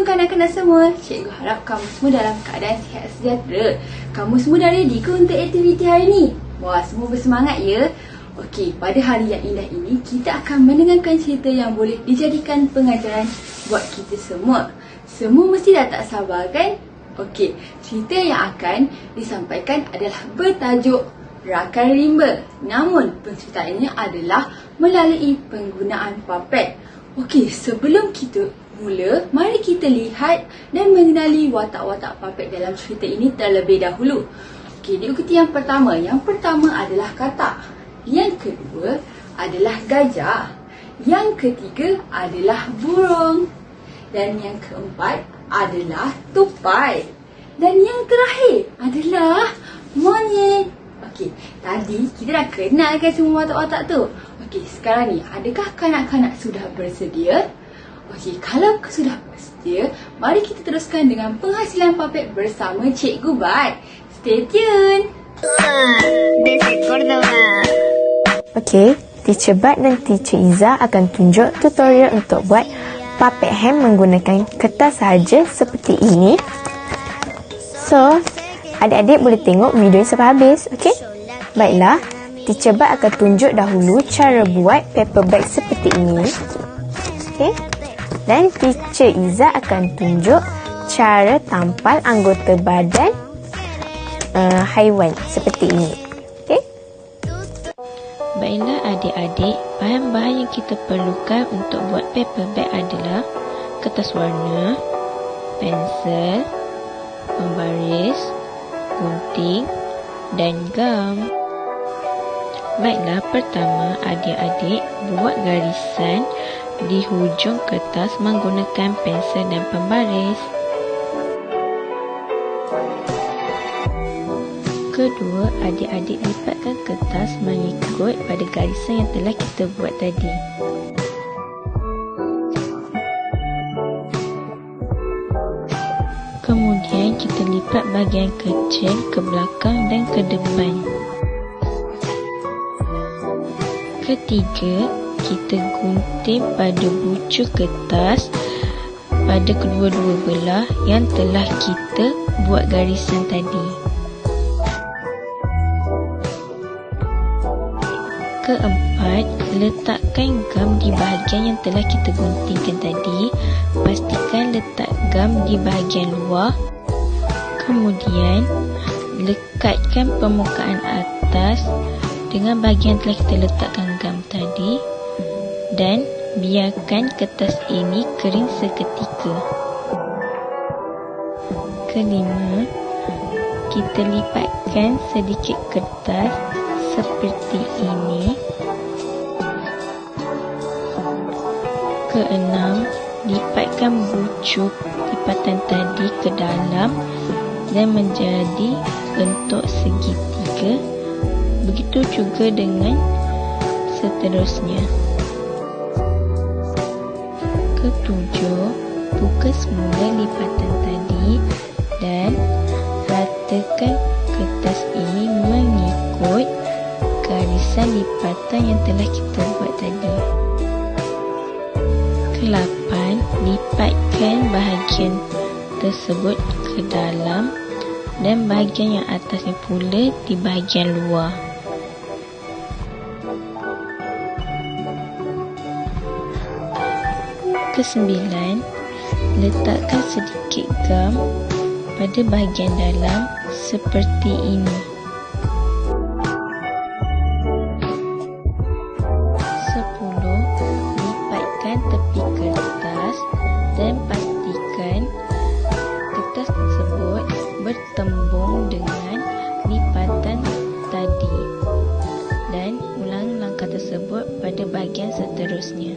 kanak-kanak semua, cikgu harap kamu semua dalam keadaan sihat sejahtera. Kamu semua dah ready ke untuk aktiviti hari ni? Wah, semua bersemangat ya? Okey, pada hari yang indah ini, kita akan mendengarkan cerita yang boleh dijadikan pengajaran buat kita semua. Semua mesti dah tak sabar kan? Okey, cerita yang akan disampaikan adalah bertajuk Rakan Rimba. Namun, penceritaannya adalah melalui penggunaan papet. Okey, sebelum kita mula, mari kita lihat dan mengenali watak-watak papet dalam cerita ini terlebih dahulu. Okey, diikuti yang pertama. Yang pertama adalah katak. Yang kedua adalah gajah. Yang ketiga adalah burung. Dan yang keempat adalah tupai. Dan yang terakhir adalah monyet. Okey, tadi kita dah kenalkan semua watak-watak tu. Okey, sekarang ni adakah kanak-kanak sudah bersedia? Okey, kalau sudah bersedia, mari kita teruskan dengan penghasilan papet bersama Cikgu Bat. Stay tune. Basic Cordova. Okey, Teacher Bat dan Teacher Iza akan tunjuk tutorial untuk buat puppet hand menggunakan kertas sahaja seperti ini. So, adik-adik boleh tengok video sampai habis, okey? Baiklah, Teacher Bat akan tunjuk dahulu cara buat paper bag seperti ini. Okey? Dan Teacher Iza akan tunjuk cara tampal anggota badan haiwan seperti ini. Okey? Baiklah adik-adik, bahan-bahan yang kita perlukan untuk buat paper bag adalah kertas warna, pensel, pembaris, gunting dan gam. Baiklah, pertama adik-adik buat garisan di hujung kertas menggunakan pensel dan pembaris. Kedua, adik-adik lipatkan kertas mengikut pada garisan yang telah kita buat tadi. Kemudian kita lipat bahagian kecil ke belakang dan ke depan. Ketiga, kita gunting pada bucu kertas pada kedua-dua belah yang telah kita buat garisan tadi. Keempat, letakkan gam di bahagian yang telah kita guntingkan tadi. Pastikan letak gam di bahagian luar. Kemudian, lekatkan permukaan atas dengan bahagian yang telah kita letakkan gam tadi. Dan biarkan kertas ini kering seketika. Kelima, kita lipatkan sedikit kertas seperti ini. Keenam, lipatkan bucu lipatan tadi ke dalam dan menjadi bentuk segitiga. Begitu juga dengan seterusnya. Ketujuh, buka semula lipatan tadi dan ratakan kertas ini mengikut garisan lipatan yang telah kita buat tadi. Kelapan, lipatkan bahagian tersebut ke dalam dan bahagian yang atasnya pula di bahagian luar. Kesembilan, letakkan sedikit gam pada bahagian dalam seperti ini. 10, lipatkan tepi kertas dan pastikan kertas tersebut bertembung dengan lipatan tadi. Dan ulang langkah tersebut pada bahagian seterusnya.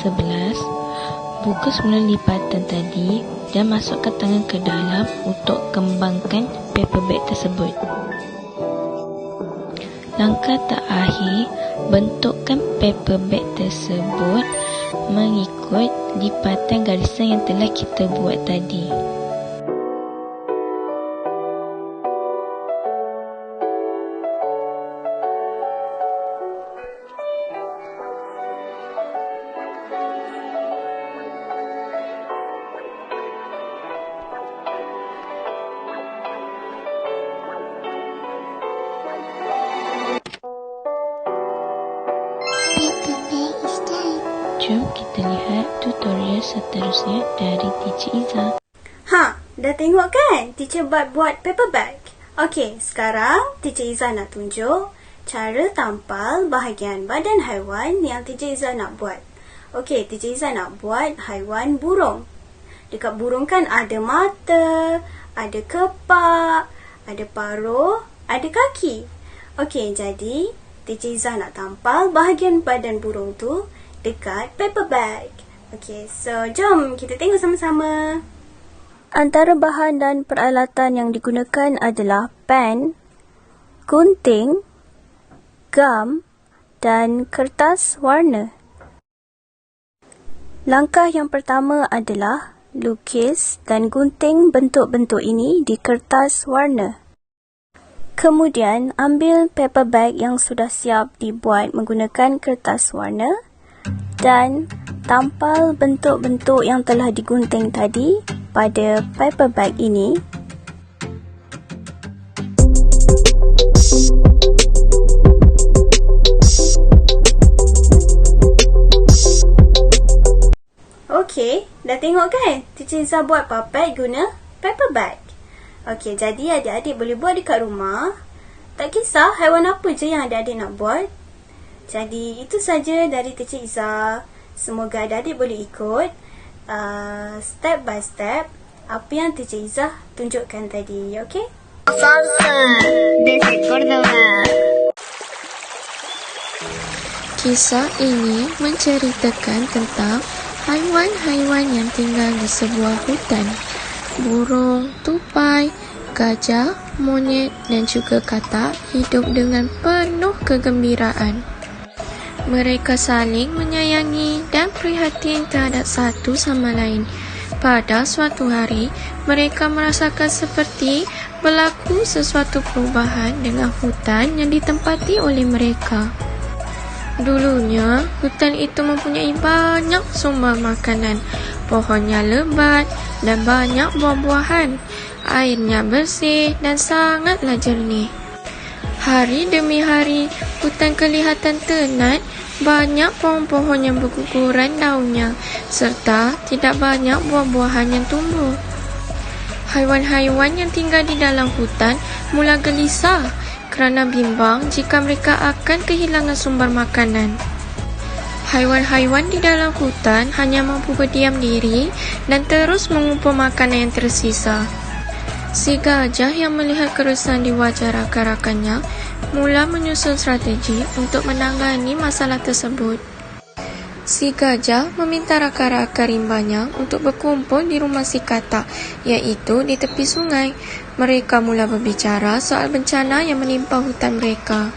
11, buka semula lipatan tadi dan masukkan tangan ke dalam untuk kembangkan paper bag tersebut. Langkah terakhir, bentukkan paper bag tersebut mengikut lipatan garisan yang telah kita buat tadi. jom kita lihat tutorial seterusnya dari Teacher Iza. Dah tengok kan Teacher buat paper bag? Okey, sekarang Teacher Iza nak tunjuk cara tampal bahagian badan haiwan yang Teacher Iza nak buat. Okey, Teacher Iza nak buat haiwan burung. Dekat burung kan ada mata, ada kepak, ada paruh, ada kaki. Okey, jadi Teacher Iza nak tampal bahagian badan burung tu dekat paper bag. Okey, so jom kita tengok sama-sama. Antara bahan dan peralatan yang digunakan adalah pen, gunting, gam dan kertas warna. Langkah yang pertama adalah lukis dan gunting bentuk-bentuk ini di kertas warna. Kemudian ambil paper bag yang sudah siap dibuat menggunakan kertas warna dan tampal bentuk-bentuk yang telah digunting tadi pada paper bag ini. Okey, dah tengok kan? Teacher Iza buat puppet guna paper bag. Okey, jadi adik-adik boleh buat dekat rumah. Tak kisah haiwan apa je yang adik-adik nak buat. Jadi itu saja dari Teacher Iza. Semoga adik-adik boleh ikut step by step apa yang Teacher Iza tunjukkan tadi. Okey? Salsa desde Córdoba. Kisah ini menceritakan tentang haiwan-haiwan yang tinggal di sebuah hutan. Burung, tupai, gajah, monyet dan juga katak hidup dengan penuh kegembiraan. Mereka saling menyayangi dan prihatin terhadap satu sama lain. Pada suatu hari, mereka merasakan seperti berlaku sesuatu perubahan dengan hutan yang ditempati oleh mereka. Dulunya, hutan itu mempunyai banyak sumber makanan. Pohonnya lebat dan banyak buah-buahan. Airnya bersih dan sangatlah jernih. Hari demi hari, hutan kelihatan tenat, banyak pohon-pohon yang berguguran daunnya, serta tidak banyak buah-buahan yang tumbuh. Haiwan-haiwan yang tinggal di dalam hutan mula gelisah kerana bimbang jika mereka akan kehilangan sumber makanan. Haiwan-haiwan di dalam hutan hanya mampu berdiam diri dan terus mengumpul makanan yang tersisa. Si gajah yang melihat keresahan di wajah rakan-rakannya mula menyusun strategi untuk menangani masalah tersebut. Si gajah meminta rakan-rakan rimbanya untuk berkumpul di rumah si katak, iaitu di tepi sungai. Mereka mula berbicara soal bencana yang menimpa hutan mereka.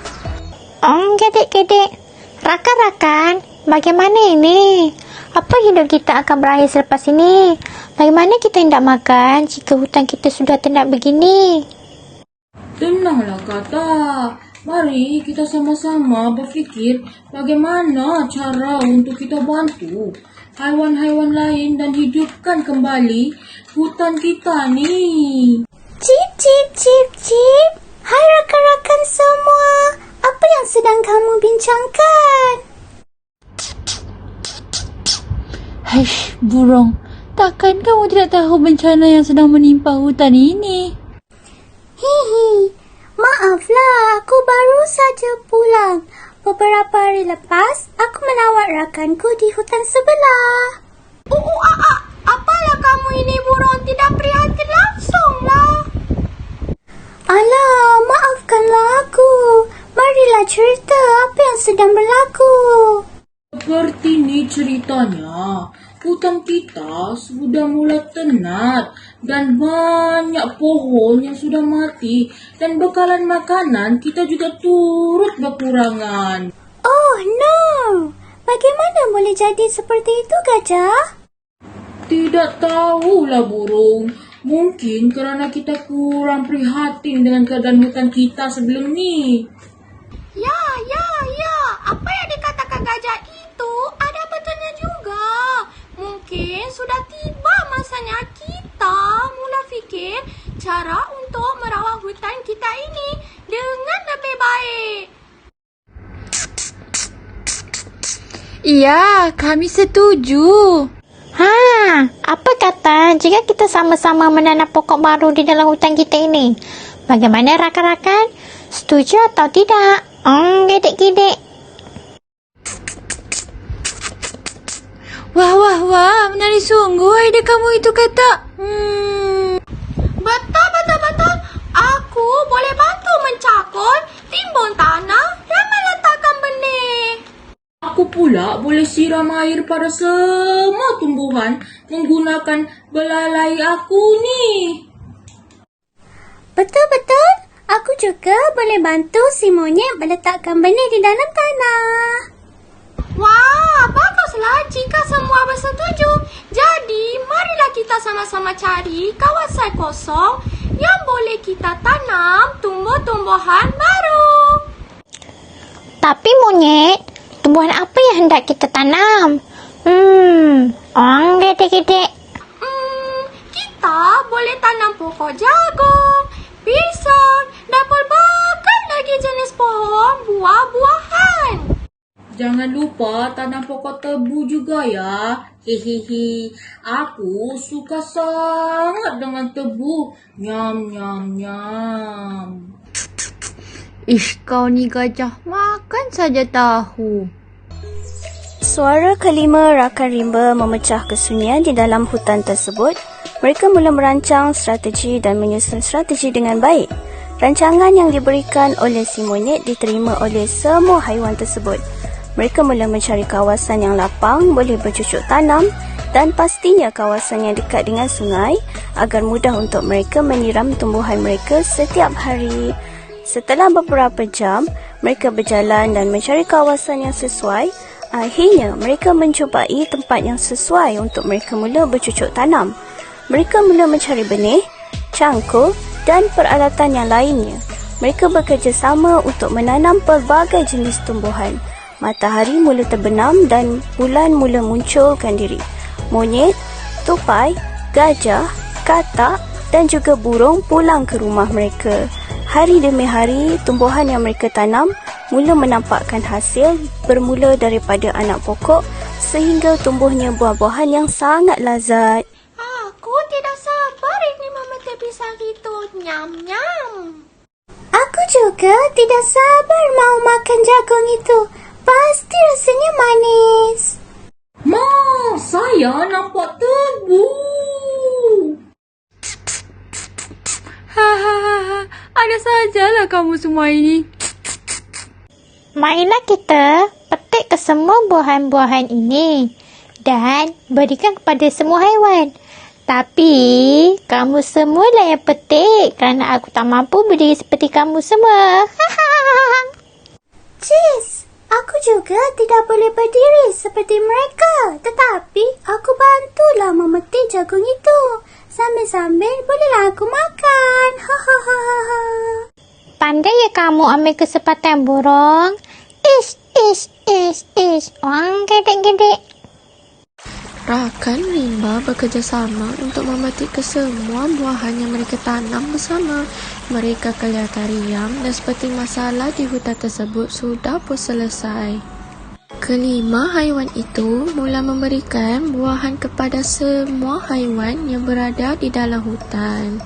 Gedek-gedek, rakan-rakan, bagaimana ini? Apa hidup kita akan berakhir selepas ini? Bagaimana kita hendak makan jika hutan kita sudah tenat begini? Tenanglah katak. Mari kita sama-sama berfikir bagaimana cara untuk kita bantu haiwan-haiwan lain dan hidupkan kembali hutan kita ni. Cip, cip, cip, cip. Hai rakan-rakan semua. Apa yang sedang kamu bincangkan? Haish, burung. Takkan kamu tidak tahu bencana yang sedang menimpa hutan ini? Hihi. Maaflah, aku baru saja pulang. Beberapa hari lepas, aku melawat rakanku di hutan sebelah. Apalah kamu ini burung, tidak prihatin langsunglah. Alah, maafkanlah aku. Marilah cerita apa yang sedang berlaku. Seperti ni ceritanya. Hutan kita sudah mula tenat dan banyak pohon yang sudah mati dan bekalan makanan kita juga turut berkurangan. Oh no! Bagaimana boleh jadi seperti itu, gajah? Tidak tahulah burung. Mungkin kerana kita kurang prihatin dengan keadaan hutan kita sebelum ni. Ya. Apa yang dikatakan gajah itu ada betulnya juga. Mungkin sudah tiba masanya kita mula fikir cara untuk merawat hutan kita ini dengan lebih baik. Ya, kami setuju. Apa kata jika kita sama-sama menanam pokok baru di dalam hutan kita ini? Bagaimana rakan-rakan? Setuju atau tidak? Gedek-gedek. Wah, menarik sungguh ide kamu itu, kata. Betul. Aku boleh bantu mencakul, timbun tanah dan meletakkan benih. Aku pula boleh siram air pada semua tumbuhan menggunakan belalai aku ni. Betul. Aku juga boleh bantu si monyet meletakkan benih di dalam tanah. Wah, baguslah jika semua bersetuju. Jadi, marilah kita sama-sama cari kawasan kosong yang boleh kita tanam tumbuh-tumbuhan baru. Tapi monyet, tumbuhan apa yang hendak kita tanam? Gedek-gedek. Kita boleh tanam pokok jagung, pisang dan pelbagai lagi jenis pohon buah-buahan. Jangan lupa tanam pokok tebu juga ya. Hehehe. Aku suka sangat dengan tebu. Nyam. Ish, kau ni gajah. Makan saja tahu. Suara kelima rakan rimba memecah kesunyian di dalam hutan tersebut. Mereka mula merancang strategi dan menyusun strategi dengan baik. Rancangan yang diberikan oleh si monyet diterima oleh semua haiwan tersebut. Mereka mula mencari kawasan yang lapang, boleh bercucuk tanam dan pastinya kawasan yang dekat dengan sungai agar mudah untuk mereka menyiram tumbuhan mereka setiap hari. Setelah beberapa jam, mereka berjalan dan mencari kawasan yang sesuai. Akhirnya, mereka mencubai tempat yang sesuai untuk mereka mula bercucuk tanam. Mereka mula mencari benih, cangkul dan peralatan yang lainnya. Mereka bekerjasama untuk menanam pelbagai jenis tumbuhan. Matahari mula terbenam dan bulan mula munculkan diri. Monyet, tupai, gajah, katak dan juga burung pulang ke rumah mereka. Hari demi hari, tumbuhan yang mereka tanam mula menampakkan hasil bermula daripada anak pokok sehingga tumbuhnya buah-buahan yang sangat lazat. Aku tidak sabar ingin memetik pisang itu. Nyam. Aku juga tidak sabar mau makan jagung itu. Pasti rasanya manis. Saya nampak tebu. Ada sajalah kamu semua ini. Marilah kita petik ke semua buah-buahan ini dan berikan kepada semua haiwan. Tapi kamu semualah yang petik kerana aku tak mampu berdiri seperti kamu semua. Cis, aku juga tidak boleh berdiri seperti mereka. Tetapi aku bantulah memetik jagung itu. Sambil-sambil bolehlah aku makan. Pandai ya kamu ambil kesempatan burung. Ish. Gedek-gedek. Rakan rimba bekerjasama untuk memetik ke semua buahan yang mereka tanam bersama. Mereka kelihatan riang dan seperti masalah di hutan tersebut sudah pun selesai. Kelima haiwan itu mula memberikan buahan kepada semua haiwan yang berada di dalam hutan.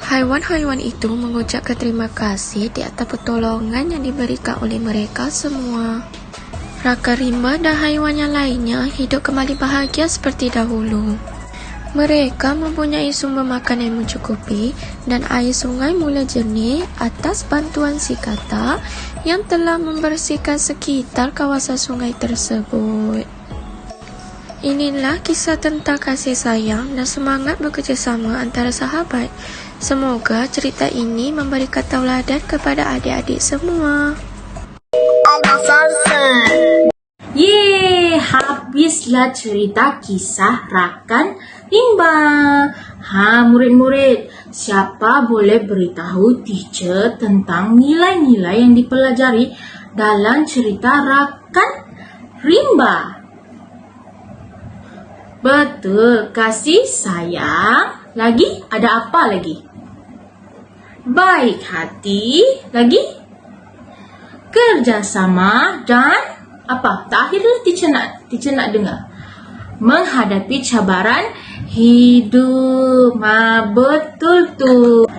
Haiwan-haiwan itu mengucapkan terima kasih di atas pertolongan yang diberikan oleh mereka semua. Rakan rimba dan haiwan yang lainnya hidup kembali bahagia seperti dahulu. Mereka mempunyai sumber makan yang mencukupi dan air sungai mula jernih atas bantuan si katak yang telah membersihkan sekitar kawasan sungai tersebut. Inilah kisah tentang kasih sayang dan semangat bekerjasama antara sahabat. Semoga cerita ini memberikan tauladan kepada adik-adik semua. Yeay, habislah cerita kisah rakan rimba. Murid-murid, siapa boleh beritahu teacher tentang nilai-nilai yang dipelajari dalam cerita rakan rimba? Betul, kasih sayang. Lagi ada apa lagi? Baik hati. Lagi? Kerjasama dan Apa? Terakhir teacher nak dengar. Menghadapi cabaran hidup. Betul tu.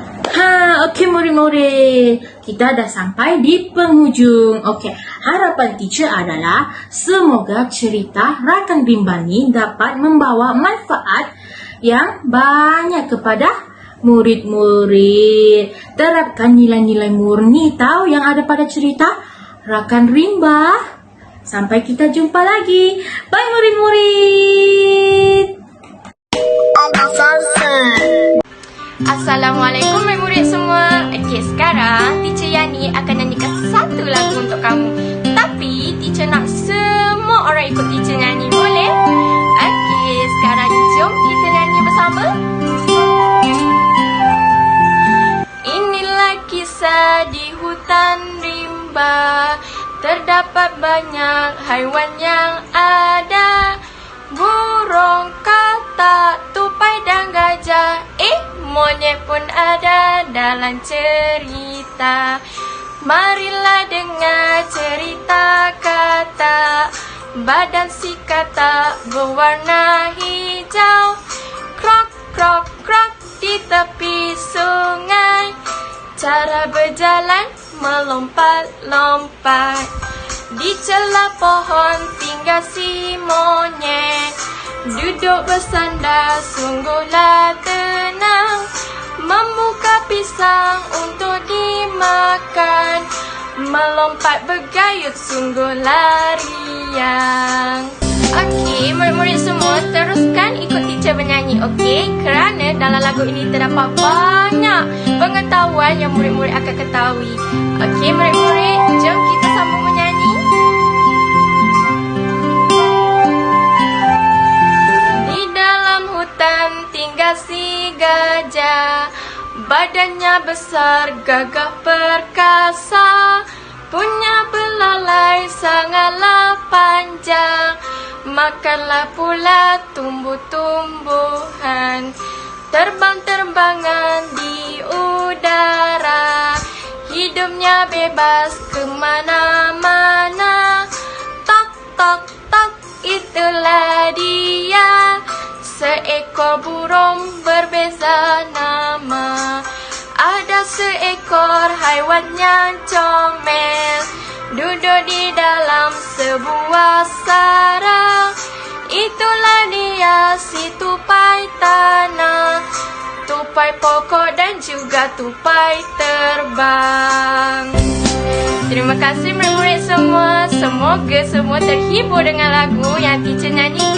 Okey murid-murid. Kita dah sampai di penghujung. Okey, harapan teacher adalah semoga cerita Rakan Rimba ni dapat membawa manfaat yang banyak kepada murid-murid. Terapkan nilai-nilai murni tahu yang ada pada cerita Rakan Rimba. Sampai kita jumpa lagi. Bye murid-murid. Assalamualaikum murid-murid semua. Okey, sekarang Teacher Yani akan nyanyikan satu lagu untuk kamu. Tapi Teacher nak semua orang ikut Teacher nyanyi, boleh? Okey, sekarang jom kita nyanyi bersama. Inilah kisah di hutan rimba. Terdapat banyak haiwan yang ada. Burung, katak, tupai dan gajah. Monyet pun ada dalam cerita. Marilah dengar cerita katak. Badan si katak berwarna hijau. Krok, krok, krok di tepi sungai. Cara berjalan melompat-lompat. Di celah pohon tinggal si monyet. Duduk bersandar sungguhlah tenang. Membuka pisang untuk dimakan. Melompat bergayut sungguhlah riang. Okey, murid-murid semua teruskan ikut teacher bernyanyi, okey? Kerana dalam lagu ini terdapat banyak pengetahuan yang murid-murid akan ketahui. Okey, murid-murid, jom kita sambung menyanyi. Di dalam hutan tinggal si gajah. Badannya besar, gagah perkasa. Punya belalai sangatlah panjang. Makanlah pula tumbuh-tumbuhan. Terbang-terbangan di udara. Hidupnya bebas kemana-mana. Tok, tok, tok, itulah dia. Seekor burung berbeza nama. Ada seekor haiwan yang comel. Duduk di dalam sebuah sarang. Itulah dia si tupai tanah. Tupai pokok dan juga tupai terbang. Terima kasih murid-murid semua. Semoga semua terhibur dengan lagu yang teacher nyanyi